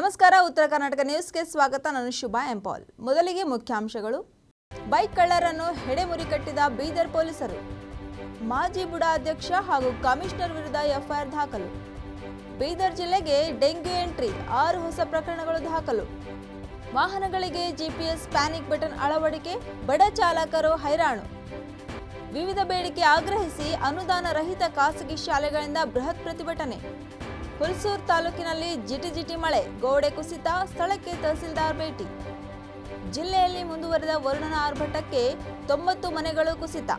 ನಮಸ್ಕಾರ, ಉತ್ತರ ಕರ್ನಾಟಕ ನ್ಯೂಸ್ಗೆ ಸ್ವಾಗತ. ನಾನು ಶುಭಾ ಎಂಪಾಲ್. ಮೊದಲಿಗೆ ಮುಖ್ಯಾಂಶಗಳು. ಬೈಕ್ ಕಳ್ಳರನ್ನು ಹೆಡೆಮುರಿ ಕಟ್ಟಿದ ಬೀದರ್ ಪೊಲೀಸರು. ಮಾಜಿ ಬುಡಾ ಅಧ್ಯಕ್ಷ ಹಾಗೂ ಕಮಿಷನರ್ ವಿರುದ್ಧ ಎಫ್ಐಆರ್ ದಾಖಲು. ಬೀದರ್ ಜಿಲ್ಲೆಗೆ ಡೆಂಗ್ಯೂ ಎಂಟ್ರಿ, 6 ಹೊಸ ಪ್ರಕರಣಗಳು ದಾಖಲು. ವಾಹನಗಳಿಗೆ ಜಿಪಿಎಸ್ ಪ್ಯಾನಿಕ್ ಬಟನ್ ಅಳವಡಿಕೆ, ಬಡ ಚಾಲಕರು ಹೈರಾಣು. ವಿವಿಧ ಬೇಡಿಕೆ ಆಗ್ರಹಿಸಿ ಅನುದಾನ ರಹಿತ ಖಾಸಗಿ ಶಾಲೆಗಳಿಂದ ಬೃಹತ್ ಪ್ರತಿಭಟನೆ. ಹುಲ್ಸೂರು ತಾಲೂಕಿನಲ್ಲಿ ಜಿಟಿಜಿಟಿ ಮಳೆ, ಗೋಡೆ ಕುಸಿತ, ಸ್ಥಳಕ್ಕೆ ತಹಸೀಲ್ದಾರ್ ಭೇಟಿ. ಜಿಲ್ಲೆಯಲ್ಲಿ ಮುಂದುವರೆದ ವರುಣನ ಆರ್ಭಟಕ್ಕೆ 90 ಮನೆಗಳು ಕುಸಿತ.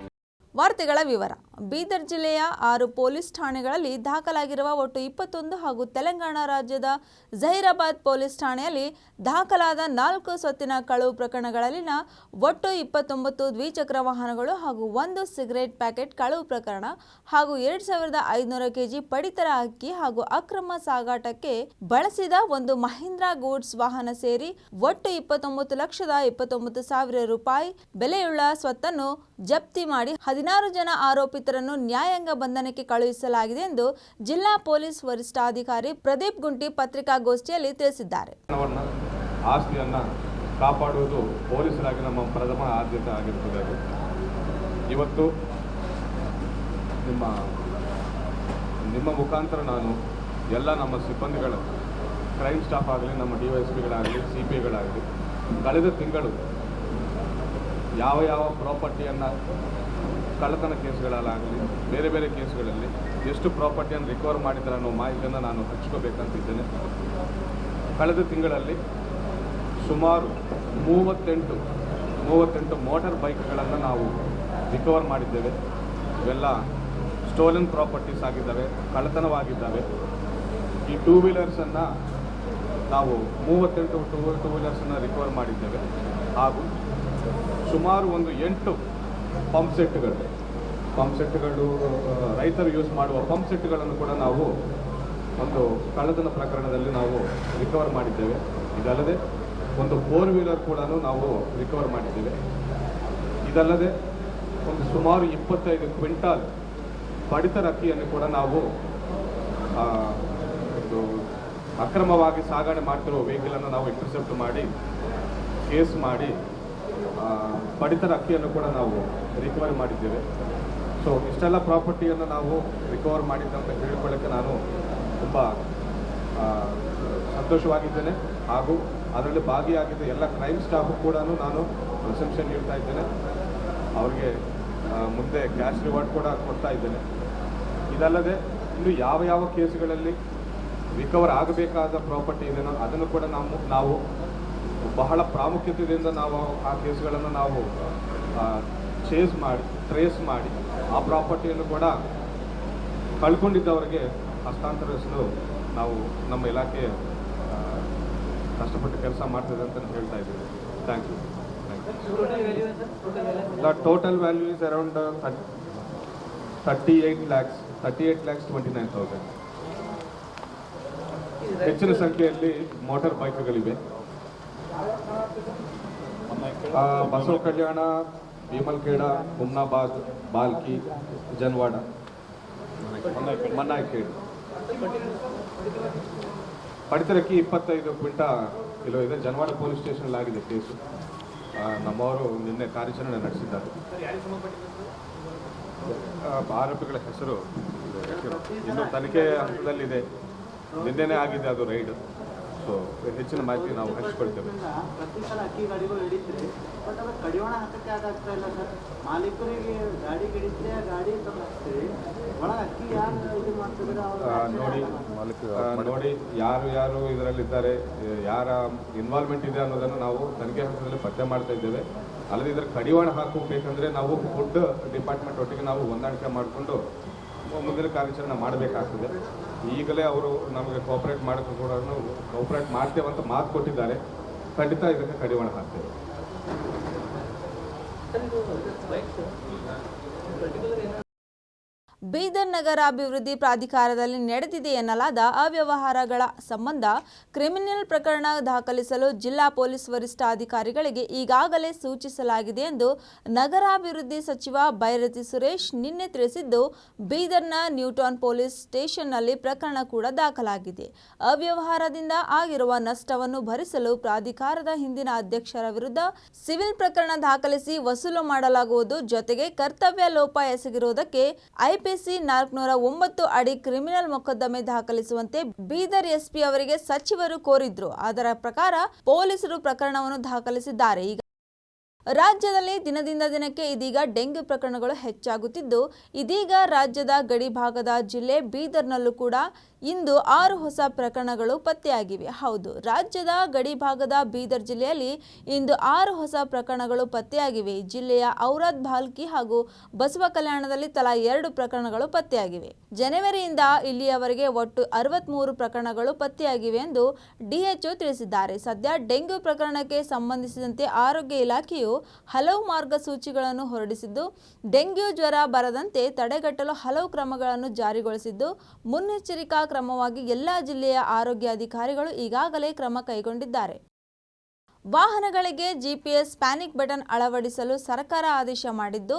ವಾರ್ತೆಗಳ ವಿವರ. ಬೀದರ್ ಜಿಲ್ಲೆಯ 6 ಪೊಲೀಸ್ ಠಾಣೆಗಳಲ್ಲಿ ದಾಖಲಾಗಿರುವ ಒಟ್ಟು 21 ಹಾಗೂ ತೆಲಂಗಾಣ ರಾಜ್ಯದ ಜಹೀರಾಬಾದ್ ಪೊಲೀಸ್ ಠಾಣೆಯಲ್ಲಿ ದಾಖಲಾದ 4 ಸ್ವತ್ತಿನ ಕಳವು ಪ್ರಕರಣಗಳಲ್ಲಿನ ಒಟ್ಟು 29 ದ್ವಿಚಕ್ರ ವಾಹನಗಳು ಹಾಗೂ 1 ಸಿಗರೇಟ್ ಪ್ಯಾಕೆಟ್ ಕಳವು ಪ್ರಕರಣ ಹಾಗೂ 2500 ಕೆಜಿ ಪಡಿತರ ಅಕ್ಕಿ ಹಾಗೂ ಅಕ್ರಮ ಸಾಗಾಟಕ್ಕೆ ಬಳಸಿದ ಒಂದು ಮಹೀಂದ್ರಾ ಗೂಡ್ಸ್ ವಾಹನ ಸೇರಿ ಒಟ್ಟು 29,29,000 ರೂಪಾಯಿ ಬೆಲೆಯುಳ್ಳ ಸ್ವತ್ತನ್ನು ಜಪ್ತಿ ಮಾಡಿ 16 ಜನ ಆರೋಪಿತರನ್ನು ನ್ಯಾಯಾಂಗ ಬಂಧನಕ್ಕೆ ಕಳುಹಿಸಲಾಗಿದೆ ಎಂದು ಜಿಲ್ಲಾ ಪೊಲೀಸ್ ವರಿಷ್ಠಾಧಿಕಾರಿ ಪ್ರದೀಪ್ ಗುಂಟಿ ಪತ್ರಿಕಾಗೋಷ್ಠಿಯಲ್ಲಿ ತಿಳಿಸಿದ್ದಾರೆ. ಆಸ್ತಿಯನ್ನು ಕಾಪಾಡುವುದು ಪೊಲೀಸರಾಗಿ ನಮ್ಮ ಪ್ರಥಮ ಆದ್ಯತೆ ಆಗಿರುತ್ತದೆ. ಇವತ್ತು ನಿಮ್ಮ ಮುಖಾಂತರ ನಾನು ಎಲ್ಲ ನಮ್ಮ ಸಿಬ್ಬಂದಿಗಳು, ಕ್ರೈಮ್ ಸ್ಟಾಫ್ ಆಗಲಿ, ನಮ್ಮ DYSPಗಳಾಗಲಿ, CPIಗಳಾಗಲಿ ಕಳೆದ ತಿಂಗಳು ಯಾವ ಪ್ರಾಪರ್ಟಿಯನ್ನು ಕಳ್ಳತನ ಕೇಸ್ಗಳಲ್ಲಾಗಲಿ ಬೇರೆ ಬೇರೆ ಕೇಸ್ಗಳಲ್ಲಿ ಎಷ್ಟು ಪ್ರಾಪರ್ಟಿಯನ್ನು ರಿಕವರ್ ಮಾಡಿದ್ದಾರೆ ಅನ್ನೋ ಮಾಹಿತಿಯನ್ನು ನಾನು ಹಂಚ್ಕೋಬೇಕಂತಿದ್ದೇನೆ. ಕಳೆದ ತಿಂಗಳಲ್ಲಿ ಸುಮಾರು 38 ಮೋಟಾರ್ ಬೈಕ್ಗಳನ್ನು ನಾವು ರಿಕವರ್ ಮಾಡಿದ್ದೇವೆ. ಇವೆಲ್ಲ ಸ್ಟೋಲನ್ ಪ್ರಾಪರ್ಟೀಸ್ ಆಗಿದ್ದಾವೆ, ಕಳ್ಳತನವಾಗಿದ್ದಾವೆ. ಈ 2 ವೀಲರ್ಸನ್ನು ನಾವು 38 ಟೂ ವೀಲರ್ಸನ್ನು ರಿಕವರ್ ಮಾಡಿದ್ದೇವೆ. ಹಾಗೂ ಸುಮಾರು ಒಂದು 8 ಪಂಪ್ ಸೆಟ್ಗಳು ರೈತರು ಯೂಸ್ ಮಾಡುವ ಪಂಪ್ ಸೆಟ್ಗಳನ್ನು ಕೂಡ ನಾವು ಒಂದು ಕಳ್ಳತನ ಪ್ರಕರಣದಲ್ಲಿ ನಾವು ರಿಕವರ್ ಮಾಡಿದ್ದೇವೆ. ಇದಲ್ಲದೆ ಒಂದು 4 ವೀಲರ್ ಕೂಡ ನಾವು ರಿಕವರ್ ಮಾಡಿದ್ದೇವೆ. ಇದಲ್ಲದೆ ಒಂದು ಸುಮಾರು 25 ಕ್ವಿಂಟಾಲ್ ಪಡಿತರ ಅಕ್ಕಿಯನ್ನು ಕೂಡ ನಾವು ಒಂದು ಅಕ್ರಮವಾಗಿ ಸಾಗಣೆ ಮಾಡ್ತಿರುವ ವೆಹಿಕಲನ್ನು ನಾವು ಇಂಟರ್ಸೆಪ್ಟ್ ಮಾಡಿ ಕೇಸ್ ಮಾಡಿ ಪಡಿತರ ಅಕ್ಕಿಯನ್ನು ಕೂಡ ನಾವು ರಿಕವರಿ ಮಾಡಿದ್ದೇವೆ. ಸೊ ಇಷ್ಟೆಲ್ಲ ಪ್ರಾಪರ್ಟಿಯನ್ನು ನಾವು ರಿಕವರ್ ಮಾಡಿದ್ದಂತ ಹೇಳಿಕೊಳ್ಳೋಕ್ಕೆ ನಾನು ತುಂಬ ಸಂತೋಷವಾಗಿದ್ದೇನೆ. ಹಾಗೂ ಅದರಲ್ಲಿ ಭಾಗಿಯಾಗಿದ್ದ ಎಲ್ಲ ಕ್ರೈಮ್ ಸ್ಟಾಫು ಕೂಡ ನಾನು ಪ್ರಶಂಸೆ ನೀಡ್ತಾ ಇದ್ದೇನೆ. ಅವರಿಗೆ ಮುಂದೆ ಕ್ಯಾಶ್ ರಿವಾರ್ಡ್ ಕೂಡ ಕೊಡ್ತಾ ಇದ್ದೇನೆ. ಇದಲ್ಲದೆ ಇನ್ನು ಯಾವ ಕೇಸುಗಳಲ್ಲಿ ರಿಕವರ್ ಆಗಬೇಕಾದ ಪ್ರಾಪರ್ಟಿ ಇದೆಯೋ ಅದನ್ನು ಕೂಡ ನಾವು ಬಹಳ ಪ್ರಾಮುಖ್ಯತೆಯಿಂದ ನಾವು ಆ ಕೇಸ್ಗಳನ್ನು ನಾವು ಟ್ರೇಸ್ ಮಾಡಿ ಆ ಪ್ರಾಪರ್ಟಿಯನ್ನು ಕೂಡ ಕಳ್ಕೊಂಡಿದ್ದವರಿಗೆ ಹಸ್ತಾಂತರಿಸಲು ನಾವು ನಮ್ಮ ಇಲಾಖೆ ಕಷ್ಟಪಟ್ಟು ಕೆಲಸ ಮಾಡ್ತದೆ ಅಂತ ಹೇಳ್ತಾ ಇದ್ದೀವಿ. Thank you. The total value is around 38,29,000. ಹೆಚ್ಚಿನ ಸಂಖ್ಯೆಯಲ್ಲಿ ಮೋಟಾರ್ ಬೈಕ್ಗಳಿವೆ. ಬಸವ ಕಲ್ಯಾಣ, ಭೀಮಲ್ಖೇಡ, ಹುಮ್ನಾಬಾದ್, ಬಾಲ್ಕಿ, ಜನವಾಡ, ಮನ್ನಾಯ್ಖೇಡ್. ಪಡಿತರಕ್ಕಿ 25 ಕಿಲೋ ಇದೆ. ಜನವಾಡ ಪೊಲೀಸ್ ಸ್ಟೇಷನ್ ಆಗಿದೆ ಕೇಸು. ನಮ್ಮವರು ನಿನ್ನೆ ಕಾರ್ಯಾಚರಣೆ ನಡೆಸಿದ್ದಾರೆ. ಆರೋಪಿಗಳ ಹೆಸರು ಇನ್ನು ತನಿಖೆ ಹಂತದಲ್ಲಿದೆ. ನಿನ್ನೆನೇ ಆಗಿದೆ ಅದು ರೈಡ್. ಸೊ ಹೆಚ್ಚಿನ ಮಾಹಿತಿ ನಾವು ಹಂಚಿಕೊಳ್ತೇವೆ. ಪ್ರತಿ ಸಲ ಅಕ್ಕಿ ಗಾಡಿಗಳು ಹಿಡಿತೀರಿ, ಬಟ್ ಅದು ಕಡಿವಾಣ ಹಾಕಕ್ಕೆ ಯಾಕಾಗ್ತಾ ಇಲ್ಲ ಸರ್? ಮಾಲೀಕರಿಗೆ ಗಾಡಿ ಹಿಡಿದ್ರೆ ಗಾಡಿ ತಪ್ಪಿಸ್ತೀವಿ, ಒಳಗೆ ಅಕ್ಕಿ ಯಾರು ಇದು ಮಾಡ್ತಿದ್ರೆ ನೋಡಿ ಯಾರು ಇದರಲ್ಲಿದ್ದಾರೆ, ಯಾರ ಇನ್ವಾಲ್ವ್ಮೆಂಟ್ ಇದೆ ಅನ್ನೋದನ್ನು ನಾವು ತನಿಖೆ ಹಂತದಲ್ಲಿ ಪತ್ತೆ ಮಾಡ್ತಾ ಇದ್ದೇವೆ. ಅಲ್ಲದೆ ಇದರ ಕಡಿವಾಣ ಹಾಕಬೇಕಂದ್ರೆ ನಾವು ಫುಡ್ ಡಿಪಾರ್ಟ್ಮೆಂಟ್ ಒಟ್ಟಿಗೆ ನಾವು ಹೊಂದಾಣಿಕೆ ಮಾಡಿಕೊಂಡು ಮುಂದಿನ ಕಾರ್ಯಾಚರಣೆ ಮಾಡಬೇಕಾಗ್ತದೆ. ಈಗಲೇ ಅವರು ನಮಗೆ ಕೋಆಪರೇಟ್ ಮಾಡೋಕ್ಕೆ ಕೂಡ ಕೋಆಪರೇಟ್ ಮಾಡ್ತೇವೆ ಅಂತ ಮಾತು ಕೊಟ್ಟಿದ್ದಾರೆ. ಖಂಡಿತ ಇದಕ್ಕೆ ಕಡಿವಾಣ ಹಾಕ್ತೇವೆ. ಬೀದರ್ ನಗರಾಭಿವೃದ್ಧಿ ಪ್ರಾಧಿಕಾರದಲ್ಲಿ ನಡೆದಿದೆ ಎನ್ನಲಾದ ಅವ್ಯವಹಾರಗಳ ಸಂಬಂಧ ಕ್ರಿಮಿನಲ್ ಪ್ರಕರಣ ದಾಖಲಿಸಲು ಜಿಲ್ಲಾ ಪೊಲೀಸ್ ವರಿಷ್ಠಾಧಿಕಾರಿಗಳಿಗೆ ಈಗಾಗಲೇ ಸೂಚಿಸಲಾಗಿದೆ ಎಂದು ನಗರಾಭಿವೃದ್ಧಿ ಸಚಿವ ಬೈರತಿ ಸುರೇಶ್ ನಿನ್ನೆ ತಿಳಿಸಿದ್ದು, ಬೀದರ್ನ ನ್ಯೂಟೌನ್ ಪೊಲೀಸ್ ಸ್ಟೇಷನ್ನಲ್ಲಿ ಪ್ರಕರಣ ಕೂಡ ದಾಖಲಾಗಿದೆ. ಅವ್ಯವಹಾರದಿಂದ ಆಗಿರುವ ನಷ್ಟವನ್ನು ಭರಿಸಲು ಪ್ರಾಧಿಕಾರದ ಹಿಂದಿನ ಅಧ್ಯಕ್ಷರ ವಿರುದ್ಧ ಸಿವಿಲ್ ಪ್ರಕರಣ ದಾಖಲಿಸಿ ವಸೂಲು ಮಾಡಲಾಗುವುದು. ಜೊತೆಗೆ ಕರ್ತವ್ಯ ಲೋಪ ಎಸಗಿರುವುದಕ್ಕೆ ಐಪಿಸಿ 409 ಅಡಿ ಕ್ರಿಮಿನಲ್ ಮೊಕದ್ದಮೆ ದಾಖಲಿಸುವಂತೆ ಬೀದರ್ ಎಸ್ಪಿ ಅವರಿಗೆ ಸಚಿವರು ಕೋರಿದ್ರು. ಅದರ ಪ್ರಕಾರ ಪೊಲೀಸರು ಪ್ರಕರಣವನ್ನು ದಾಖಲಿಸಿದ್ದಾರೆ. ಈಗ ರಾಜ್ಯದಲ್ಲಿ ದಿನದಿಂದ ದಿನಕ್ಕೆ ಇದೀಗ ಡೆಂಗ್ಯೂ ಪ್ರಕರಣಗಳು ಹೆಚ್ಚಾಗುತ್ತಿದ್ದು, ಇದೀಗ ರಾಜ್ಯದ ಗಡಿ ಭಾಗದ ಜಿಲ್ಲೆ ಬೀದರ್ನಲ್ಲೂ ಕೂಡ ಇಂದು 6 ಹೊಸ ಪ್ರಕರಣಗಳು ಪತ್ತೆಯಾಗಿವೆ. ಹೌದು, ರಾಜ್ಯದ ಗಡಿ ಭಾಗದ ಬೀದರ್ ಜಿಲ್ಲೆಯಲ್ಲಿ ಇಂದು 6 ಹೊಸ ಪ್ರಕರಣಗಳು ಪತ್ತೆಯಾಗಿವೆ. ಜಿಲ್ಲೆಯ ಔರಾದ್, ಭಾಲ್ಕಿ ಹಾಗೂ ಬಸವ ಕಲ್ಯಾಣದಲ್ಲಿ ತಲಾ 2 ಪ್ರಕರಣಗಳು ಪತ್ತೆಯಾಗಿವೆ. ಜನವರಿಯಿಂದ ಇಲ್ಲಿಯವರೆಗೆ ಒಟ್ಟು 63 ಪ್ರಕರಣಗಳು ಪತ್ತೆಯಾಗಿವೆ ಎಂದು ಡಿಎಚ್ಒ ತಿಳಿಸಿದ್ದಾರೆ. ಸದ್ಯ ಡೆಂಗ್ಯೂ ಪ್ರಕರಣಕ್ಕೆ ಸಂಬಂಧಿಸಿದಂತೆ ಆರೋಗ್ಯ ಇಲಾಖೆಯು ಹಲವು ಮಾರ್ಗಸೂಚಿಗಳನ್ನು ಹೊರಡಿಸಿದ್ದು, ಡೆಂಗ್ಯೂ ಜ್ವರ ಬರದಂತೆ ತಡೆಗಟ್ಟಲು ಹಲವು ಕ್ರಮಗಳನ್ನು ಜಾರಿಗೊಳಿಸಿದ್ದು, ಮುನ್ನೆಚ್ಚರಿಕಾ ಕ್ರಮವಾಗಿ ಎಲ್ಲಾ ಜಿಲ್ಲೆಯ ಆರೋಗ್ಯ ಅಧಿಕಾರಿಗಳು ಈಗಾಗಲೇ ಕ್ರಮ ಕೈಗೊಂಡಿದ್ದಾರೆ. ವಾಹನಗಳಿಗೆ ಜಿಪಿಎಸ್ ಪ್ಯಾನಿಕ್ ಬಟನ್ ಅಳವಡಿಸಲು ಸರ್ಕಾರ ಆದೇಶ ಮಾಡಿದ್ದು,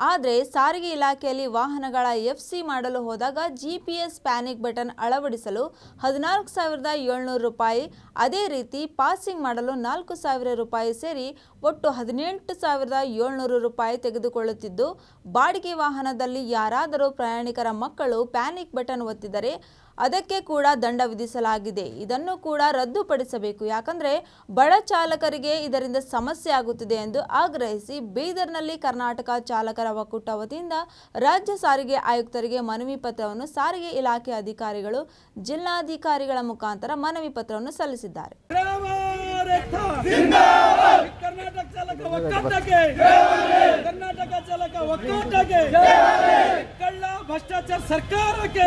ಆದರೆ ಸಾರಿಗೆ ಇಲಾಖೆಯಲ್ಲಿ ವಾಹನಗಳ ಎಫ್ಸಿ ಮಾಡಲು ಹೋದಾಗ ಜಿಪಿಎಸ್ ಪ್ಯಾನಿಕ್ ಬಟನ್ ಅಳವಡಿಸಲು 14,700 ರೂಪಾಯಿ, ಅದೇ ರೀತಿ ಪಾಸಿಂಗ್ ಮಾಡಲು 4,000 ರೂಪಾಯಿ ಸೇರಿ ಒಟ್ಟು 18,700 ರೂಪಾಯಿ ತೆಗೆದುಕೊಳ್ಳುತ್ತಿದ್ದು, ಬಾಡಿಗೆ ವಾಹನದಲ್ಲಿ ಯಾರಾದರೂ ಪ್ರಯಾಣಿಕರ ಮಕ್ಕಳು ಪ್ಯಾನಿಕ್ ಬಟನ್ ಒತ್ತಿದರೆ ಅದಕ್ಕೆ ಕೂಡ ದಂಡ ವಿಧಿಸಲಾಗಿದೆ. ಇದನ್ನು ಕೂಡ ರದ್ದುಪಡಿಸಬೇಕು, ಯಾಕಂದ್ರೆ ಬಡ ಚಾಲಕರಿಗೆ ಇದರಿಂದ ಸಮಸ್ಯೆ ಆಗುತ್ತಿದೆ ಎಂದು ಆಗ್ರಹಿಸಿ ಬೀದರ್ನಲ್ಲಿ ಕರ್ನಾಟಕ ಚಾಲಕರ ಒಕ್ಕೂಟ ವತಿಯಿಂದ ರಾಜ್ಯ ಸಾರಿಗೆ ಆಯುಕ್ತರಿಗೆ ಮನವಿ ಪತ್ರವನ್ನು ಸಾರಿಗೆ ಇಲಾಖೆ ಅಧಿಕಾರಿಗಳು ಜಿಲ್ಲಾಧಿಕಾರಿಗಳ ಮುಖಾಂತರ ಮನವಿ ಪತ್ರವನ್ನು ಸಲ್ಲಿಸಿದ್ದಾರೆ. ಭ್ರಷ್ಟಾಚಾರ ಸರ್ಕಾರಕ್ಕೆ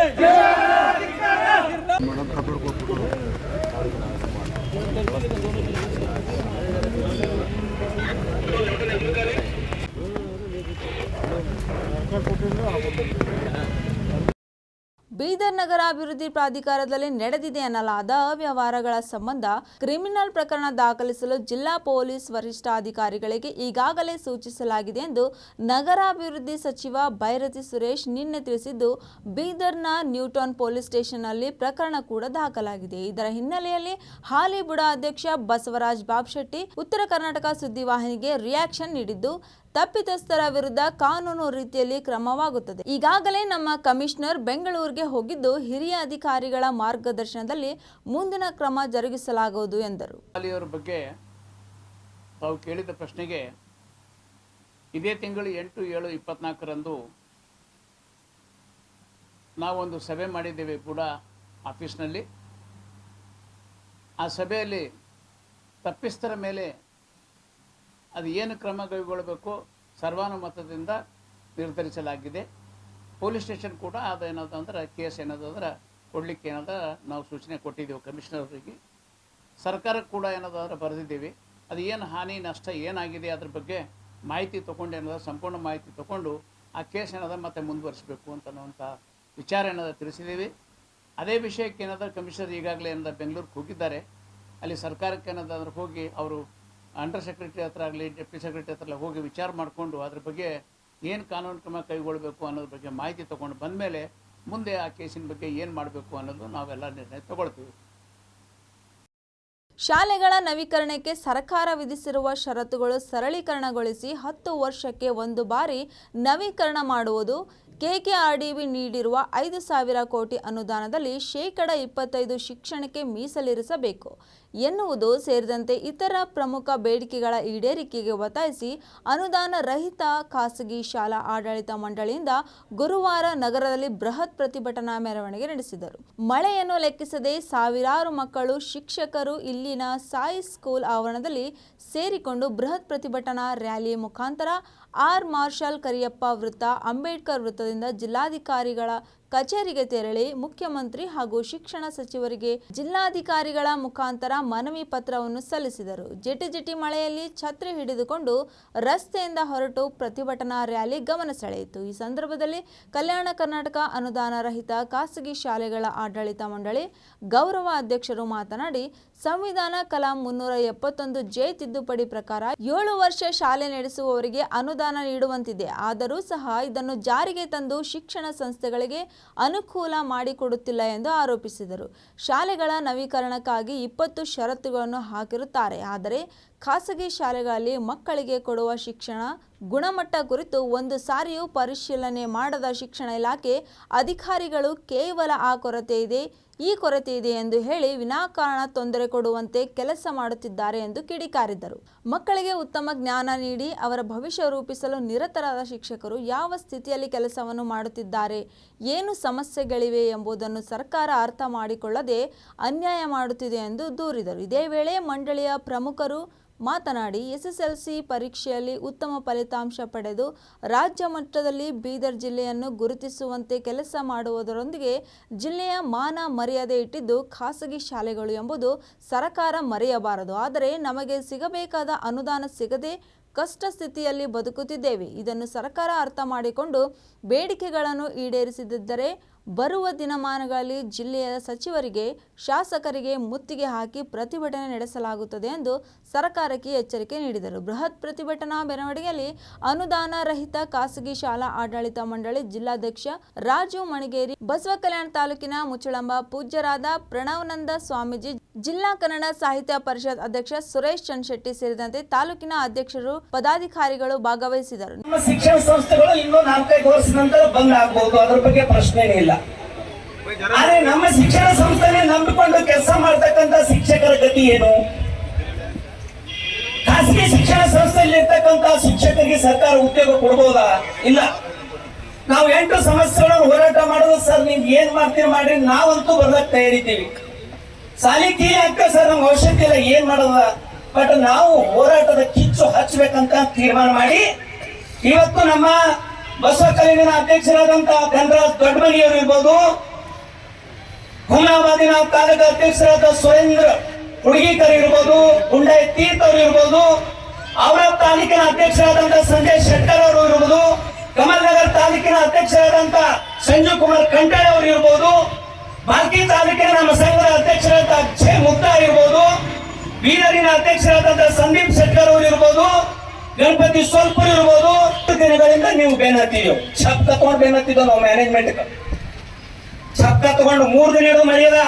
ಬೀದರ್ ನಗರಾಭಿವೃದ್ಧಿ ಪ್ರಾಧಿಕಾರದಲ್ಲಿ ನಡೆದಿದೆ ಎನ್ನಲಾದ ಅವ್ಯವಹಾರಗಳ ಸಂಬಂಧ ಕ್ರಿಮಿನಲ್ ಪ್ರಕರಣ ದಾಖಲಿಸಲು ಜಿಲ್ಲಾ ಪೊಲೀಸ್ ವರಿಷ್ಠಾಧಿಕಾರಿಗಳಿಗೆ ಈಗಾಗಲೇ ಸೂಚಿಸಲಾಗಿದೆ ಎಂದು ನಗರಾಭಿವೃದ್ಧಿ ಸಚಿವ ಬೈರತಿ ಸುರೇಶ್ ನಿನ್ನೆ ತಿಳಿಸಿದ್ದು, ಬೀದರ್ನ ನ್ಯೂಟೌನ್ ಪೊಲೀಸ್ ಸ್ಟೇಷನ್ನಲ್ಲಿ ಪ್ರಕರಣ ಕೂಡ ದಾಖಲಾಗಿದೆ. ಇದರ ಹಿನ್ನೆಲೆಯಲ್ಲಿ ಹಾಲಿ ಬುಡಾ ಅಧ್ಯಕ್ಷ ಬಸವರಾಜ್ ಬಾಬಶೆಟ್ಟಿ ಉತ್ತರ ಕರ್ನಾಟಕ ಸುದ್ದಿವಾಹಿನಿಗೆ ರಿಯಾಕ್ಷನ್ ನೀಡಿದ್ದು, ತಪ್ಪಿತಸ್ಥರ ವಿರುದ್ಧ ಕಾನೂನು ರೀತಿಯಲ್ಲಿ ಕ್ರಮವಾಗುತ್ತದೆ. ಈಗಾಗಲೇ ನಮ್ಮ ಕಮಿಷನರ್ ಬೆಂಗಳೂರಿಗೆ ಹೋಗಿದ್ದು, ಹಿರಿಯ ಅಧಿಕಾರಿಗಳ ಮಾರ್ಗದರ್ಶನದಲ್ಲಿ ಮುಂದಿನ ಕ್ರಮ ಜರುಗಿಸಲಾಗುವುದು ಎಂದರು. ಅವರ ಬಗ್ಗೆ ತಾವು ಕೇಳಿದ ಪ್ರಶ್ನೆಗೆ ಇದೇ ತಿಂಗಳು 8/7/24ರಂದು ನಾವೊಂದು ಸಭೆ ಮಾಡಿದ್ದೇವೆ ಕೂಡ ಆಫೀಸ್ನಲ್ಲಿ. ಆ ಸಭೆಯಲ್ಲಿ ತಪ್ಪಿಸ್ಥರ ಮೇಲೆ ಅದು ಏನು ಕ್ರಮ ಕೈಗೊಳ್ಳಬೇಕು ಸರ್ವಾನುಮತದಿಂದ ನಿರ್ಧರಿಸಲಾಗಿದೆ. ಪೊಲೀಸ್ ಸ್ಟೇಷನ್ ಕೂಡ ಅದೇನದಂದ್ರೆ ಕೇಸ್ ಏನದಂದ್ರೆ ಕೊಡಲಿಕ್ಕೆ ಏನದ ನಾವು ಸೂಚನೆ ಕೊಟ್ಟಿದ್ದೇವೆ ಕಮಿಷನರ್ರಿಗೆ. ಸರ್ಕಾರಕ್ಕೆ ಕೂಡ ಏನದಂದ್ರೆ ಬರೆದಿದ್ದೀವಿ. ಅದು ಏನು ಹಾನಿ ನಷ್ಟ ಏನಾಗಿದೆ ಅದ್ರ ಬಗ್ಗೆ ಮಾಹಿತಿ ತೊಗೊಂಡು ಏನದ ಸಂಪೂರ್ಣ ಮಾಹಿತಿ ತೊಗೊಂಡು ಆ ಕೇಸ್ ಏನದ ಮತ್ತೆ ಮುಂದುವರಿಸಬೇಕು ಅಂತನ್ನುವಂಥ ವಿಚಾರ ಏನದ ತಿಳಿಸಿದ್ದೀವಿ. ಅದೇ ವಿಷಯಕ್ಕೆ ಏನದ ಕಮಿಷನರ್ ಈಗಾಗಲೇ ಏನದ ಬೆಂಗಳೂರಿಗೆ ಹೋಗಿದ್ದಾರೆ. ಅಲ್ಲಿ ಸರ್ಕಾರಕ್ಕೆ ಏನದಂದ್ರೆ ಹೋಗಿ ಅವರು ಅಂಡರ್ ಸೆಕ್ರೆಟರಿ ಹತ್ರ ಆಗಲಿ ಡೆಪ್ಟಿ ಸೆಕ್ರೆಟರಿ ಹತ್ರ ಹೋಗಿ ವಿಚಾರ ಮಾಡಿಕೊಂಡು ಅದ್ರ ಬಗ್ಗೆ ಏನು ಕಾನೂನು ಕ್ರಮ ಕೈಗೊಳ್ಳಬೇಕು ಅನ್ನೋದ್ರ ಬಗ್ಗೆ ಮಾಹಿತಿ ತೊಗೊಂಡು ಬಂದಮೇಲೆ ಮುಂದೆ ಆ ಕೇಸಿನ ಬಗ್ಗೆ ಏನು ಮಾಡಬೇಕು ಅನ್ನೋದು ನಾವೆಲ್ಲ ನಿರ್ಣಯ ತಗೊಳ್ತೀವಿ. ಶಾಲೆಗಳ ನವೀಕರಣಕ್ಕೆ ಸರ್ಕಾರ ವಿಧಿಸಿರುವ ಷರತ್ತುಗಳು ಸರಳೀಕರಣಗೊಳಿಸಿ 10 ವರ್ಷಕ್ಕೆ ಒಂದು ಬಾರಿ ನವೀಕರಣ ಮಾಡುವುದು, ಕೆಕೆಆರ್ಡಿಬಿ ನೀಡಿರುವ 5,000 ಕೋಟಿ ಅನುದಾನದಲ್ಲಿ 25% ಶಿಕ್ಷಣಕ್ಕೆ ಮೀಸಲಿರಿಸಬೇಕು ಎನ್ನುವುದು ಸೇರಿದಂತೆ ಇತರ ಪ್ರಮುಖ ಬೇಡಿಕೆಗಳ ಈಡೇರಿಕೆಗೆ ಒತ್ತಾಯಿಸಿ ಅನುದಾನ ರಹಿತ ಖಾಸಗಿ ಶಾಲಾ ಆಡಳಿತ ಮಂಡಳಿಯಿಂದ ಗುರುವಾರ ನಗರದಲ್ಲಿ ಬೃಹತ್ ಪ್ರತಿಭಟನಾ ಮೆರವಣಿಗೆ ನಡೆಸಿದರು. ಮಳೆಯನ್ನು ಲೆಕ್ಕಿಸದೆ ಸಾವಿರಾರು ಮಕ್ಕಳು, ಶಿಕ್ಷಕರು ಇಲ್ಲಿನ ಸಾಯಿ ಸ್ಕೂಲ್ ಆವರಣದಲ್ಲಿ ಸೇರಿಕೊಂಡು ಬೃಹತ್ ಪ್ರತಿಭಟನಾ ರ್ಯಾಲಿ ಮುಖಾಂತರ ಆರ್ ಮಾರ್ಷಲ್ ಕರಿಯಪ್ಪ ವೃತ್ತ, ಅಂಬೇಡ್ಕರ್ ವೃತ್ತದಿಂದ ಜಿಲ್ಲಾಧಿಕಾರಿಗಳ ಕಚೇರಿಗೆ ತೆರಳಿ ಮುಖ್ಯಮಂತ್ರಿ ಹಾಗೂ ಶಿಕ್ಷಣ ಸಚಿವರಿಗೆ ಜಿಲ್ಲಾಧಿಕಾರಿಗಳ ಮುಖಾಂತರ ಮನವಿ ಪತ್ರವನ್ನು ಸಲ್ಲಿಸಿದರು. ಜಿಟಿ ಮಳೆಯಲ್ಲಿ ಛತ್ರಿ ಹಿಡಿದುಕೊಂಡು ರಸ್ತೆಯಿಂದ ಹೊರಟು ಪ್ರತಿಭಟನಾ ರ್ಯಾಲಿ ಗಮನ ಸೆಳೆಯಿತು. ಈ ಸಂದರ್ಭದಲ್ಲಿ ಕಲ್ಯಾಣ ಕರ್ನಾಟಕ ಅನುದಾನ ರಹಿತ ಖಾಸಗಿ ಶಾಲೆಗಳ ಆಡಳಿತ ಮಂಡಳಿ ಗೌರವ ಅಧ್ಯಕ್ಷರು ಮಾತನಾಡಿ, ಸಂವಿಧಾನ ಕಲಂ 371 ಜೆ ತಿದ್ದುಪಡಿ ಪ್ರಕಾರ 7 ವರ್ಷ ಶಾಲೆ ನಡೆಸುವವರಿಗೆ ಅನುದಾನ ನೀಡುವಂತಿದೆ. ಆದರೂ ಸಹ ಇದನ್ನು ಜಾರಿಗೆ ತಂದು ಶಿಕ್ಷಣ ಸಂಸ್ಥೆಗಳಿಗೆ ಅನುಕೂಲ ಮಾಡಿಕೊಡುತ್ತಿಲ್ಲ ಎಂದು ಆರೋಪಿಸಿದರು. ಶಾಲೆಗಳ ನವೀಕರಣಕ್ಕಾಗಿ 20 ಷರತ್ತುಗಳನ್ನು ಹಾಕಿರುತ್ತಾರೆ. ಆದರೆ ಖಾಸಗಿ ಶಾಲೆಗಳಲ್ಲಿ ಮಕ್ಕಳಿಗೆ ಕೊಡುವ ಶಿಕ್ಷಣ ಗುಣಮಟ್ಟ ಕುರಿತು ಒಂದು ಸಾರಿಯೂ ಪರಿಶೀಲನೆ ಮಾಡದ ಶಿಕ್ಷಣ ಇಲಾಖೆ ಅಧಿಕಾರಿಗಳು ಕೇವಲ ಈ ಕೊರತೆ ಇದೆ ಎಂದು ಹೇಳಿ ವಿನಾಕಾರಣ ತೊಂದರೆ ಕೊಡುವಂತೆ ಕೆಲಸ ಮಾಡುತ್ತಿದ್ದಾರೆ ಎಂದು ಕಿಡಿಕಾರಿದರು. ಮಕ್ಕಳಿಗೆ ಉತ್ತಮ ಜ್ಞಾನ ನೀಡಿ ಅವರ ಭವಿಷ್ಯ ರೂಪಿಸಲು ನಿರತರಾದ ಶಿಕ್ಷಕರು ಯಾವ ಸ್ಥಿತಿಯಲ್ಲಿ ಕೆಲಸವನ್ನು ಮಾಡುತ್ತಿದ್ದಾರೆ, ಏನು ಸಮಸ್ಯೆಗಳಿವೆ ಎಂಬುದನ್ನು ಸರ್ಕಾರ ಅರ್ಥ ಮಾಡಿಕೊಳ್ಳದೆ ಅನ್ಯಾಯ ಮಾಡುತ್ತಿದೆ ಎಂದು ದೂರಿದರು. ಇದೇ ವೇಳೆ ಮಂಡಳಿಯ ಪ್ರಮುಖರು ಮಾತನಾಡಿ, ಎಸ್ಎಸ್ಎಲ್ಸಿ ಪರೀಕ್ಷೆಯಲ್ಲಿ ಉತ್ತಮ ಫಲಿತಾಂಶ ಪಡೆದು ರಾಜ್ಯ ಮಟ್ಟದಲ್ಲಿ ಬೀದರ್ ಜಿಲ್ಲೆಯನ್ನು ಗುರುತಿಸುವಂತೆ ಕೆಲಸ ಮಾಡುವುದರೊಂದಿಗೆ ಜಿಲ್ಲೆಯ ಮಾನ ಮರ್ಯಾದೆ ಇಟ್ಟಿದ್ದು ಖಾಸಗಿ ಶಾಲೆಗಳು ಎಂಬುದು ಸರ್ಕಾರ ಮರೆಯಬಾರದು. ಆದರೆ ನಮಗೆ ಸಿಗಬೇಕಾದ ಅನುದಾನ ಸಿಗದೆ ಕಷ್ಟ ಸ್ಥಿತಿಯಲ್ಲಿ ಬದುಕುತ್ತಿದ್ದೇವೆ. ಇದನ್ನು ಸರ್ಕಾರ ಅರ್ಥ ಮಾಡಿಕೊಂಡು ಬೇಡಿಕೆಗಳನ್ನು ಈಡೇರಿಸದಿದ್ದರೆ ಬರುವ ದಿನಮಾನಗಳಲ್ಲಿ ಜಿಲ್ಲೆಯ ಸಚಿವರಿಗೆ, ಶಾಸಕರಿಗೆ ಮುತ್ತಿಗೆ ಹಾಕಿ ಪ್ರತಿಭಟನೆ ನಡೆಸಲಾಗುತ್ತದೆ ಎಂದು ಸರ್ಕಾರಕ್ಕೆ ಎಚ್ಚರಿಕೆ ನೀಡಿದರು. ಬೃಹತ್ ಪ್ರತಿಭಟನಾ ಮೆರವಣಿಗೆಯಲ್ಲಿ ಅನುದಾನ ರಹಿತ ಖಾಸಗಿ ಶಾಲಾ ಆಡಳಿತ ಮಂಡಳಿ ಜಿಲ್ಲಾಧ್ಯಕ್ಷ ರಾಜು ಮಣಿಗೇರಿ, ಬಸವ ಕಲ್ಯಾಣ ತಾಲೂಕಿನ ಮುಚ್ಚಳಂಬ ಪೂಜ್ಯರಾದ ಪ್ರಣವಾನಂದ ಸ್ವಾಮೀಜಿ, ಜಿಲ್ಲಾ ಕನ್ನಡ ಸಾಹಿತ್ಯ ಪರಿಷತ್ ಅಧ್ಯಕ್ಷ ಸುರೇಶ್ ಚಂದ್ರಶೆಟ್ಟಿ ಸೇರಿದಂತೆ ತಾಲೂಕಿನ ಅಧ್ಯಕ್ಷರು, ಪದಾಧಿಕಾರಿಗಳು ಭಾಗವಹಿಸಿದರು. ನಮ್ಮ ಶಿಕ್ಷಣ ಸಂಸ್ಥೆಗಳು ಇನ್ನೂ 4-5 ವರ್ಷದ ನಂತರ ಬಂದ್ ಆಗಬಹುದು, ಅದರ ಬಗ್ಗೆ ಪ್ರಶ್ನೆ ಇಲ್ಲ. ಆದ್ರೆ ನಮ್ಮ ಶಿಕ್ಷಣ ಸಂಸ್ಥೆನೆ ನಂಬಿಕೊಂಡು ಕೆಲಸ ಮಾಡ್ತಕ್ಕಂತ ಶಿಕ್ಷಕರ ಗತಿ ಏನು? ಖಾಸಗಿ ಶಿಕ್ಷಣ ಸಂಸ್ಥೆಯಲ್ಲಿ ಇರ್ತಕ್ಕಂತ ಶಿಕ್ಷಕರಿಗೆ ಸರ್ಕಾರ ಉದ್ಯೋಗ ಕೊಡಬಹುದಾ? ಇಲ್ಲ. ನಾವು 8 ಸಮಸ್ಯೆಗಳನ್ನು ಹೋರಾಟ ಮಾಡೋದು, ಸರ್ ನೀವು ಏನ್ ಮಾಡ್ತೀರಿ ಮಾಡ್ರಿ, ನಾವಂತೂ ಬರ್ಲಕ್ ತಯಾರಿದ್ದೀವಿ. ಸಾಲಿ ಕೀಲಿ ಆಗ್ತದೆ ಸರ್, ನಮ್ಗೆ ಅವಶ್ಯಕತೆ ಇಲ್ಲ, ಏನ್ ಮಾಡೋದ, ಬಟ್ ನಾವು ಹೋರಾಟದ ಕಿಚ್ಚು ಹಚ್ಚಬೇಕಂತ ತೀರ್ಮಾನ ಮಾಡಿ ಇವತ್ತು ನಮ್ಮ ಬಸವ ಕಲ್ಯಾಣ ಅಧ್ಯಕ್ಷರಾದಂತ ಕನರಾಜ್ ದೊಡ್ಡಮನಿಯವರು ಇರ್ಬೋದು, ಹುಮನಾಬಾದಿನ ತಾಲೂಕು ಅಧ್ಯಕ್ಷರಾದ ಸುರೇಂದ್ರ ಹುಡುಗಿಕರ್ ಇರ್ಬೋದು, ಗುಂಡಾಯಿ ತೀರ್ಥ ಅವರು ಇರ್ಬೋದು, ಅವರ ತಾಲೂಕಿನ ಅಧ್ಯಕ್ಷರಾದಂತ ಸಂಜಯ್ ಶೆಟ್ಟರ್ ಅವರು ಇರ್ಬೋದು, ಕಮಲ್ನಗರ್ ತಾಲೂಕಿನ ಅಧ್ಯಕ್ಷರಾದಂತ ಸಂಜು ಕುಮಾರ್ ಕಂಟಾಳೆ ಅವರು ಇರ್ಬೋದು, ಬಾಲ್ಕಿ ತಾಲೂಕಿನ ನಮ್ಮ ಸಂಘದ ಅಧ್ಯಕ್ಷರಾದ ಅಕ್ಷಯ್ ಮುಕ್ತಾ ಇರ್ಬೋದು, ಬೀದರಿನ ಅಧ್ಯಕ್ಷರಾದಂತ ಸಂದೀಪ್ ಶೆಟ್ಟರ್ ಅವರು ಇರ್ಬೋದು, ಗಣಪತಿ ಸೋಲ್ಪುರ್ ಇರ್ಬೋದು. ದಿನಗಳಿಂದ ನೀವು ಬೇನತ್ತಿದೆವು, ಛಪ್ಪ ತಗೊಂಡು ಬೇನತ್ತಿದ್ದೋ ನಾವು ಮ್ಯಾನೇಜ್ಮೆಂಟ್ ಛಪ್ಪ ತಗೊಂಡು 3 ದಿನ ಹಿಡಿದು ಮಳೆಯದ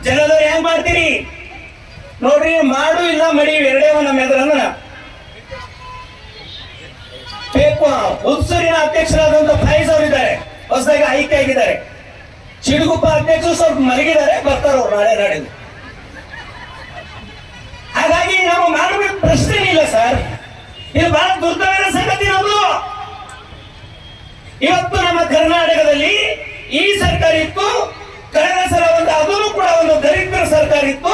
ಜನರು ಹೆಂಗ್ ಮಾಡ್ತೀರಿ ನೋಡ್ರಿ. ಮಾಡು ಇಲ್ಲ ಮಡಿ ಎರಡೇ ನಮ್ಮ ಎದುರನ್ನ ಬೇಕು. ಹುಲ್ಸೂರಿನ ಅಧ್ಯಕ್ಷರಾದಂತ ಫೈಜ್ ಅವರು ಇದ್ದಾರೆ, ಹೊಸದಾಗಿ ಆಯ್ಕೆ ಆಗಿದ್ದಾರೆ. ಚಿಡುಗುಪ್ಪ ಅಧ್ಯಕ್ಷರು ಸ್ವಲ್ಪ ಮಲಗಿದ್ದಾರೆ, ಬರ್ತಾರ ಅವ್ರು ನಾಳೆ ನಾಡಿದ್ದು. ಹಾಗಾಗಿ ನಾವು ಮಾಡಬೇಕು ಪ್ರಶ್ನೆ ಇಲ್ಲ ಸರ್. ಇದು ಬಹಳ ದುರ್ದೈವದ ಸಂಗತಿ ನಮ್ದು. ಇವತ್ತು ನಮ್ಮ ಕರ್ನಾಟಕದಲ್ಲಿ ಈ ಸರ್ಕಾರ ಇತ್ತು, ಕಳೆದ ಸಲ ಅದನ್ನು ಕೂಡ ಒಂದು ದರಿದ್ರ ಸರ್ಕಾರ ಇತ್ತು.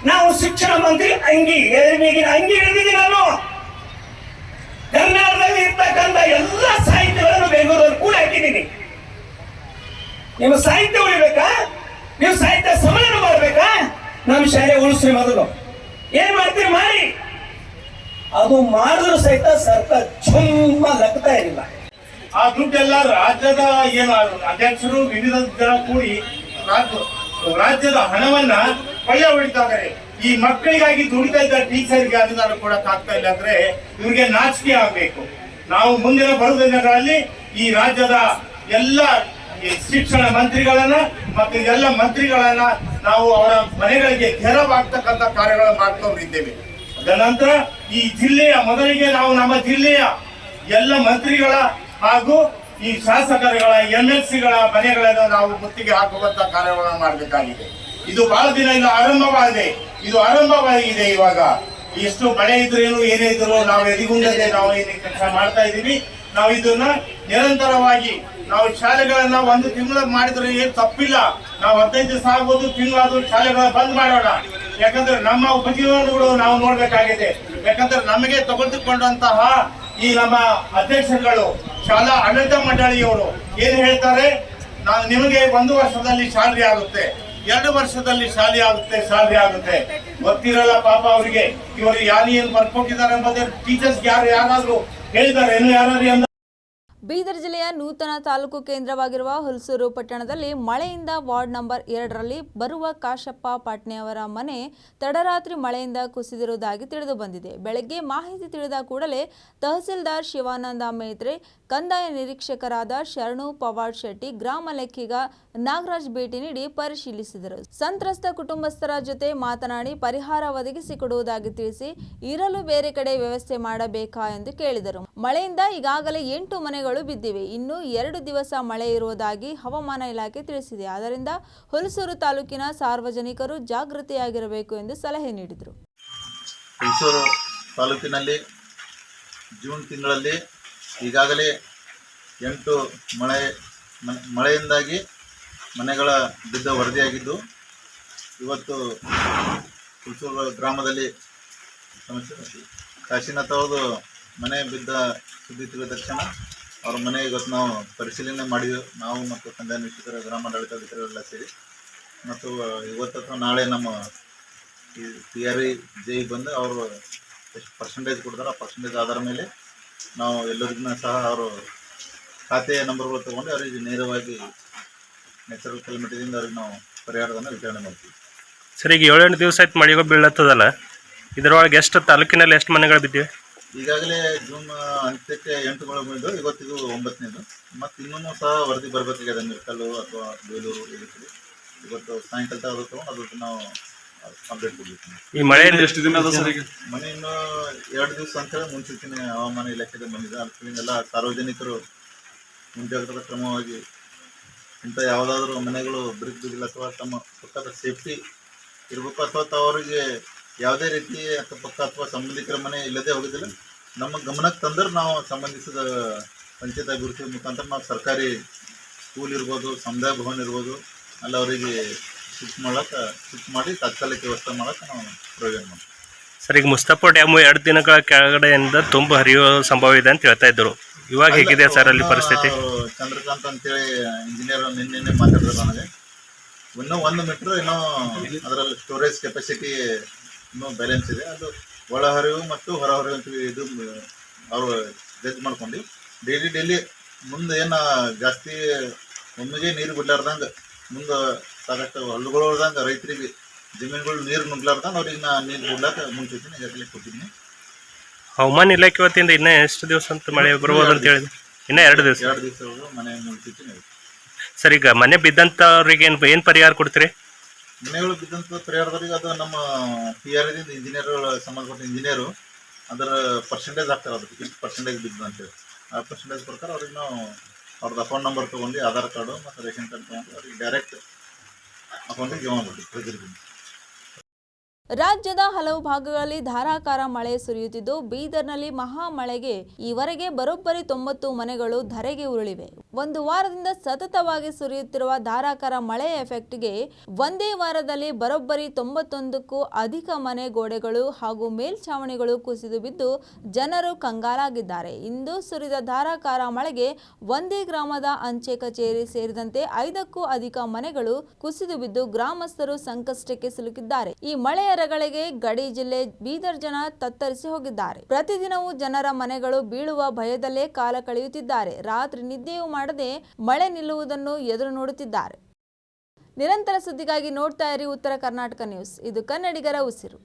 ನಾವು ಶಿಕ್ಷಣ ಮಂತ್ರಿ ಅಂಗಿ ಹಿಡಿದಿದ್ದೀನಿ ನಾನು. ಕರ್ನಾಟಕದಲ್ಲಿ ಇರ್ತಕ್ಕಂಥ ಎಲ್ಲ ಸಾಹಿತ್ಯಗಳನ್ನು ಬೆಂಗಳೂರಲ್ಲಿ ಕೂಡ ಹಾಕಿದ್ದೀನಿ. ನಿಮ್ಮ ಸಾಹಿತ್ಯ ಉಳಿಬೇಕಾ? ನೀವು ಸಾಹಿತ್ಯ ಸಮ್ಮೇಳನ ಮಾಡ್ಬೇಕಾ? ನಮ್ಮ ಶಾಲೆ ಉಳಿಸ್ರಿ. ಮೊದಲು ಏನ್ ಮಾಡ್ತೀರಿ ಮಾಡಿ. ಅದು ಮಾಡಿದ್ರು ಸಹಿತ ಸರ್ಕಾರ ಚುಮ್ಮ ಲಗ್ತಾ ಇರಲಿಲ್ಲ. ಆ ದುಡ್ಡೆಲ್ಲ ರಾಜ್ಯದ ಏನು ಅಧ್ಯಕ್ಷರು ವಿವಿಧ ಜನ ಕೂಡಿ ರಾಜ್ಯದ ಹಣವನ್ನ ಕೊಳ್ಳೆ ಹೊಡಿತಾ ಇದ್ದಾರೆ. ಈ ಮಕ್ಕಳಿಗಾಗಿ ದುಡಿತಾ ಇದ್ದ ಟೀಚರ್ಗೆ ಅನುದಾನ ಕೊಡಕ್ ಆಗ್ತಾ ಇಲ್ಲ ಅಂದ್ರೆ ಇವ್ರಿಗೆ ನಾಚಿಕೆ ಆಗ್ಬೇಕು. ನಾವು ಮುಂದಿನ ಬರುವ ದಿನಗಳಲ್ಲಿ ಈ ರಾಜ್ಯದ ಎಲ್ಲ ಶಿಕ್ಷಣ ಮಂತ್ರಿಗಳನ್ನ ಮತ್ತು ಎಲ್ಲ ಮಂತ್ರಿಗಳನ್ನ ನಾವು ಅವರ ಮನೆಗಳಿಗೆ ಘೆರವಾಗ್ತಕ್ಕಂಥ ಕಾರ್ಯಗಳನ್ನು ಮಾಡ್ಕೊಂಡಿದ್ದೇವೆ. ನಂತರ ಈ ಜಿಲ್ಲೆಯ ಮೊದಲಿಗೆ ನಾವು ನಮ್ಮ ಜಿಲ್ಲೆಯ ಎಲ್ಲ ಮಂತ್ರಿಗಳ ಹಾಗೂ ಈ ಶಾಸಕರುಗಳ MLCಗಳ ಮನೆಗಳನ್ನು ನಾವು ಮುತ್ತಿಗೆ ಹಾಕುವಂತ ಕಾರ್ಯಗಳನ್ನು ಮಾಡಬೇಕಾಗಿದೆ. ಇದು ಬಹಳ ದಿನ ಇಲ್ಲ ಆರಂಭವಾಗಿದೆ. ಇವಾಗ ಎಷ್ಟು ಮಳೆ ಇದ್ರೇನು ಏನೇ ಇದ್ರು ನಾವು ಎದಿಗುಂದದೆ ನಾವು ಕೆಲಸ ಮಾಡ್ತಾ ಇದ್ದೀವಿ. ನಾವು ಇದನ್ನ ನಿರಂತರವಾಗಿ ನಾವು ಶಾಲೆಗಳನ್ನ 1 ತಿಂಗಳು ಮಾಡಿದ್ರೆ ಏನು ತಪ್ಪಿಲ್ಲ. ನಾವು 15 ದಿವಸ ಆಗ್ಬೋದು, ತಿಂಗಳಾದ್ರೂ ಶಾಲೆಗಳ ಬಂದ್ ಮಾಡೋಣ. ಯಾಕಂದ್ರೆ ನಮ್ಮ ಉಪಜೀವನಗಳು ನಾವು ನೋಡ್ಬೇಕಾಗಿದೆ. ಯಾಕಂದ್ರೆ ನಮಗೆ ತಗೊಳ್ತಿಕೊಂಡಂತಹ ಈ ನಮ್ಮ ಅಧ್ಯಕ್ಷರುಗಳು ಶಾಲಾ ಆಡಳಿತ ಮಂಡಳಿಯವರು ಏನ್ ಹೇಳ್ತಾರೆ, ನಾನು ನಿಮಗೆ 1 ವರ್ಷದಲ್ಲಿ ಸ್ಯಾಲರಿ ಆಗುತ್ತೆ, 2 ವರ್ಷದಲ್ಲಿ ಸ್ಯಾಲರಿ ಆಗುತ್ತೆ ಗೊತ್ತಿರಲ್ಲ ಪಾಪ ಅವರಿಗೆ. ಇವರು ಏನು ಬರ್ಕೊಟ್ಟಿದ್ದಾರೆ ಎಂಬುದೇ ಟೀಚರ್ಸ್ ಯಾರಾದ್ರೂ ಹೇಳಿದ್ದಾರೆ ಏನು ಯಾರಾದ್ರೂ? ಬೀದರ್ ಜಿಲ್ಲೆಯ ನೂತನ ತಾಲೂಕು ಕೇಂದ್ರವಾಗಿರುವ ಹುಲ್ಸೂರು ಪಟ್ಟಣದಲ್ಲಿ ಮಳೆಯಿಂದ ವಾರ್ಡ್ ನಂಬರ್ 2ರಲ್ಲಿ ಬರುವ ಕಾಶಪ್ಪ ಪಾಟ್ನೆಯವರ ಮನೆ ತಡರಾತ್ರಿ ಮಳೆಯಿಂದ ಕುಸಿದಿರುವುದಾಗಿ ತಿಳಿದು ಬಂದಿದೆ. ಬೆಳಗ್ಗೆ ಮಾಹಿತಿ ತಿಳಿದ ಕೂಡಲೇ ತಹಸೀಲ್ದಾರ್ ಶಿವಾನಂದ ಮೇತ್ರೆ, ಕಂದಾಯ ನಿರೀಕ್ಷಕರಾದ ಶರಣು ಪವಾಡ್ ಶೆಟ್ಟಿ, ಗ್ರಾಮ ಲೆಕ್ಕಿಗ ನಾಗರಾಜ್ ಭೇಟಿ ನೀಡಿ ಪರಿಶೀಲಿಸಿದರು. ಸಂತ್ರಸ್ತ ಕುಟುಂಬಸ್ಥರ ಜೊತೆ ಮಾತನಾಡಿ ಪರಿಹಾರ ಒದಗಿಸಿಕೊಡುವುದಾಗಿ ತಿಳಿಸಿ ಇರಲು ಬೇರೆ ಕಡೆ ವ್ಯವಸ್ಥೆ ಮಾಡಬೇಕಾ ಎಂದು ಕೇಳಿದರು. ಮಳೆಯಿಂದ ಈಗಾಗಲೇ 8 ಮನೆಗಳು ಬಿದ್ದಿವೆ. ಇನ್ನು 2 ದಿವಸ ಮಳೆ ಇರುವುದಾಗಿ ಹವಾಮಾನ ಇಲಾಖೆ ತಿಳಿಸಿದೆ. ಆದ್ದರಿಂದ ಹುಲ್ಸೂರು ತಾಲೂಕಿನ ಸಾರ್ವಜನಿಕರು ಜಾಗೃತಿಯಾಗಿರಬೇಕು ಎಂದು ಸಲಹೆ ನೀಡಿದರು. ಹುಲ್ಸೂರು ತಾಲೂಕಿನಲ್ಲಿ ಜೂನ್ ತಿಂಗಳಲ್ಲಿ ಈಗಾಗಲೇ 8 ಮಳೆಯಿಂದಾಗಿ ಮನೆಗಳ ಬಿದ್ದ ವರದಿಯಾಗಿದ್ದು, ಇವತ್ತು ಹುಲ್ಸೂರು ಗ್ರಾಮದಲ್ಲಿ ಕಾಶಿನಾಥ್ ಅವ್ರದ್ದು ಮನೆ ಬಿದ್ದ ಸುದ್ದಿ ತಿಳಿದ ತಕ್ಷಣ ಅವ್ರ ಮನೆ ಇವತ್ತು ನಾವು ಪರಿಶೀಲನೆ ಮಾಡಿದೆವು. ನಾವು ಮತ್ತು ಕಂದಾಯ ನಿರೀಕ್ಷಕರ ಗ್ರಾಮಾಡಳಿತಾಧಿಕಾರಿಗಳೆಲ್ಲ ಸೇರಿ, ಮತ್ತು ಇವತ್ತು ಅಥವಾ ನಾಳೆ ನಮ್ಮ TRI ಜೈ ಬಂದು ಅವರು ಎಷ್ಟು ಪರ್ಸೆಂಟೇಜ್ ಕೊಡ್ತಾರೆ ಆ ಪರ್ಸೆಂಟೇಜ್ ಆಧಾರ ಮೇಲೆ ನಾವು ಎಲ್ಲರಿಗೂ ಸಹ ಅವರು ಖಾತೆಯ ನಂಬರ್ಗಳು ತೊಗೊಂಡು ಅವರಿಗೆ ನೇರವಾಗಿ ನ್ಯಾಚುರಲ್ ಕ್ಲೈಮೇಟಿಂದ ಅವ್ರಿಗೆ ನಾವು ಪರಿಹಾರವನ್ನು ವಿತರಣೆ ಮಾಡ್ತೀವಿ. ಸರ್, ಈಗ 7-8 ದಿವಸ ಆಯ್ತು ಮಳೆಗೆ ಬೀಳತ್ತದಲ್ಲ, ಇದರೊಳಗೆ ಎಷ್ಟು ತಾಲೂಕಿನಲ್ಲಿ ಎಷ್ಟು ಮನೆಗಳು ಬಿದ್ದಿವೆ? ಈಗಾಗಲೇ ಜೂನ್ ಅಂತ್ಯಕ್ಕೆ 8 ಮಳೆ ಬಂದು ಇವತ್ತಿಗೂ 9ನೇದು, ಮತ್ತು ಇನ್ನೂ ಸಹ ವರದಿ ಬರಬೇಕಾಗಿದೆ ಮಿರ್ಕಲ್ಲು ಅಥವಾ ಬೇಲೂರು ಇದಕ್ಕೆ. ಇವತ್ತು ಸಾಯಂಕಾಲ ತಗೊಂಡು ಅದಕ್ಕೆ ನಾವು ಅಪ್ಡೇಟ್ ಕೊಡ್ಬೇಕು. ಈ ಮಳೆಯಿಂದ ಎಷ್ಟು ದಿನ ಅದ ಸರ್? ಈಗ ಮನೆ ಇನ್ನೂ 2 ದಿವಸ ಅಂತೇಳಿ ಮುನ್ಸೂಚನೆ ಹವಾಮಾನ ಇಲಾಖೆಗೆ ಬಂದಿದೆ. ಅದಕ್ಕಿಂತೆಲ್ಲ ಸಾರ್ವಜನಿಕರು ಮುಂಜಾಗ್ರತಾ ಕ್ರಮವಾಗಿ ಇಂಥ ಯಾವುದಾದ್ರೂ ಮನೆಗಳು ಬಿರುಕಿಲ್ಲ ಅಥವಾ ತಮ್ಮ ಪಕ್ಕದ ಸೇಫ್ಟಿ ಇರಬೇಕು, ಅಥವಾ ಅವರಿಗೆ ಯಾವುದೇ ರೀತಿ ಅಕ್ಕಪಕ್ಕ ಅಥವಾ ಸಂಬಂಧಿಕರ ಮನೆ ಇಲ್ಲದೆ ಹೋಗೋದಿಲ್ಲ ನಮ್ಮ ಗಮನಕ್ಕೆ ತಂದ್ರೆ ನಾವು ಸಂಬಂಧಿಸಿದ ಪಂಚಾಯತ್ ಅಭಿವೃದ್ಧಿ ಮುಖಾಂತರ ನಾವು ಸರ್ಕಾರಿ ಸ್ಕೂಲ್ ಇರ್ಬೋದು, ಸಮುದಾಯ ಭವನ ಇರ್ಬೋದು, ಅಲ್ಲಿ ಅವರಿಗೆ ಶಿಫ್ಟ್ ಮಾಡಿ ತಾತ್ಕಾಲಿಕ ವ್ಯವಸ್ಥೆ ಮಾಡೋಕ್ಕೆ ನಾವು ಪ್ರಯೋಜನ ಮಾಡ್ತೀವಿ. ಸರ್, ಈಗ ಮುಸ್ತಾಪುರ್ ಡ್ಯಾಮು 2 ದಿನಗಳ ಕೆಳಗಡೆಯಿಂದ ತುಂಬ ಹರಿಯುವ ಸಂಭವ ಇದೆ ಅಂತ ಹೇಳ್ತಾ ಇದ್ರು. ಇವಾಗ ಹೇಗಿದೆ ಸರ್ ಅಲ್ಲಿ ಪರಿಸ್ಥಿತಿ? ಚಂದ್ರಕಾಂತ್ ಅಂತೇಳಿ ಇಂಜಿನಿಯರ್ ನಿನ್ನೆ ಮಾತಾಡಿದ್ರು ನನಗೆ. ಇನ್ನೂ 1 ಮೀಟ್ರ್ ಏನೋ ಅದರಲ್ಲಿ ಸ್ಟೋರೇಜ್ ಕೆಪಾಸಿಟಿ ಇನ್ನೂ ಬ್ಯಾಲೆನ್ಸ್ ಇದೆ. ಅದು ಒಳಹರಿವು ಮತ್ತು ಹೊರಹರಿವು ಅಂತೀವಿ, ಇದು ಅವರು ಜಡ್ಜ್ ಮಾಡ್ಕೊಂಡು ಡೈಲಿ ಮುಂದೆ ಏನು ಜಾಸ್ತಿ ಒಮ್ಮೆಗೆ ನೀರು ಬಿಡ್ಲಾರ್ದಂಗೆ ಮುಂದೆ ಸಾಕಷ್ಟು ಹಳ್ಳುಗಳಾರ್ದಂಗೆ ರೈತರಿಗೆ ಜಮೀನುಗಳು ನೀರು ನುಗ್ಲಾರ್ದಂಗೆ ಅವ್ರಿಗೆ ನೀರು ಬಿಡ್ಲಾಕ ಮುನ್ಸೂಚನೆ ಈಗಾಗಲೇ ಕೊಟ್ಟಿದ್ದೀನಿ. ಹವಾಮಾನ ಇಲಾಖೆ ವತಿಯಿಂದ ಇನ್ನೂ ಎಷ್ಟು ದಿವಸ ಅಂತ ಮಳೆ ಬರ್ಬೋದು ಅಂತ ಹೇಳಿದ್ರು? ಇನ್ನೂ 2 ದಿವಸ. 2 ದಿವಸ ಮನೆ ಮುನ್ಸೂಚನೆ ಇದೆ. ಸರ್, ಈಗ ಮನೆ ಬಿದ್ದಂಥವ್ರಿಗೆ ಏನು ಪರಿಹಾರ ಕೊಡ್ತೀರಿ? ಮನೆಗಳು ಬಿದ್ದಂಥ ಪರಿಹಾರದವರಿಗೆ ಅದು ನಮ್ಮ TRIದಿಂದ ಇಂಜಿನಿಯರ್ಗಳು ಸಂಬಂಧಪಟ್ಟ ಇಂಜಿನಿಯರು ಅದರ ಪರ್ಸೆಂಟೇಜ್ ಹಾಕ್ತಾರೆ, ಅದಕ್ಕೆ ಎಷ್ಟು ಪರ್ಸೆಂಟೇಜ್ ಬಿದ್ದು ಅಂತೇಳಿ ಆ ಪರ್ಸೆಂಟೇಜ್ ಪ್ರಕಾರ ಅವ್ರಿಗೆ ನಾವು ಅವ್ರದ್ದು ಅಕೌಂಟ್ ನಂಬರ್ ತೊಗೊಂಡು ಆಧಾರ್ ಕಾರ್ಡು ಮತ್ತು ರೇಷನ್ ಕಾರ್ಡ್ ತೊಗೊಂಡು ಅವ್ರಿಗೆ ಡೈರೆಕ್ಟ್ ಅಕೌಂಟಿಗೆ ಜಮಾ ಮಾಡ್ತೀವಿ. ರಾಜ್ಯದ ಹಲವು ಭಾಗಗಳಲ್ಲಿ ಧಾರಾಕಾರ ಮಳೆ ಸುರಿಯುತ್ತಿದ್ದು, ಬೀದರ್ನಲ್ಲಿ ಮಹಾ ಮಳೆಗೆ ಈವರೆಗೆ ಬರೋಬ್ಬರಿ 90 ಮನೆಗಳು ಧರೆಗೆ ಉರುಳಿವೆ. 1 ವಾರದಿಂದ ಸತತವಾಗಿ ಸುರಿಯುತ್ತಿರುವ ಧಾರಾಕಾರ ಮಳೆಯ ಎಫೆಕ್ಟ್ಗೆ ಒಂದೇ ವಾರದಲ್ಲಿ ಬರೋಬ್ಬರಿ 91ಕ್ಕೂ ಅಧಿಕ ಮನೆ ಗೋಡೆಗಳು ಹಾಗೂ ಮೇಲ್ಛಾವಣಿಗಳು ಕುಸಿದು ಬಿದ್ದು ಜನರು ಕಂಗಾಲಾಗಿದ್ದಾರೆ. ಇಂದು ಸುರಿದ ಧಾರಾಕಾರ ಮಳೆಗೆ ಒಂದೇ ಗ್ರಾಮದ ಅಂಚೆ ಕಚೇರಿ ಸೇರಿದಂತೆ 5ಕ್ಕೂ ಅಧಿಕ ಮನೆಗಳು ಕುಸಿದು ಬಿದ್ದು ಗ್ರಾಮಸ್ಥರು ಸಂಕಷ್ಟಕ್ಕೆ ಸಿಲುಕಿದ್ದಾರೆ. ಈ ಮಳೆಯ ರಗಳಿಗೆ ಗಡಿ ಜಿಲ್ಲೆ ಬೀದರ್ ಜನ ತತ್ತರಿಸಿ ಹೋಗಿದ್ದಾರೆ. ಪ್ರತಿದಿನವೂ ಜನರ ಮನೆಗಳು ಬೀಳುವ ಭಯದಲ್ಲೇ ಕಾಲ ಕಳೆಯುತ್ತಿದ್ದಾರೆ. ರಾತ್ರಿ ನಿದ್ದೆಯೂ ಮಾಡದೆ ಮಳೆ ನಿಲ್ಲುವುದನ್ನು ಎದುರು ನೋಡುತ್ತಿದ್ದಾರೆ. ನಿರಂತರ ಸುದ್ದಿಗಾಗಿ ನೋಡ್ತಾ ಇರಿ ಉತ್ತರ ಕರ್ನಾಟಕ ನ್ಯೂಸ್. ಇದು ಕನ್ನಡಿಗರ ಉಸಿರು.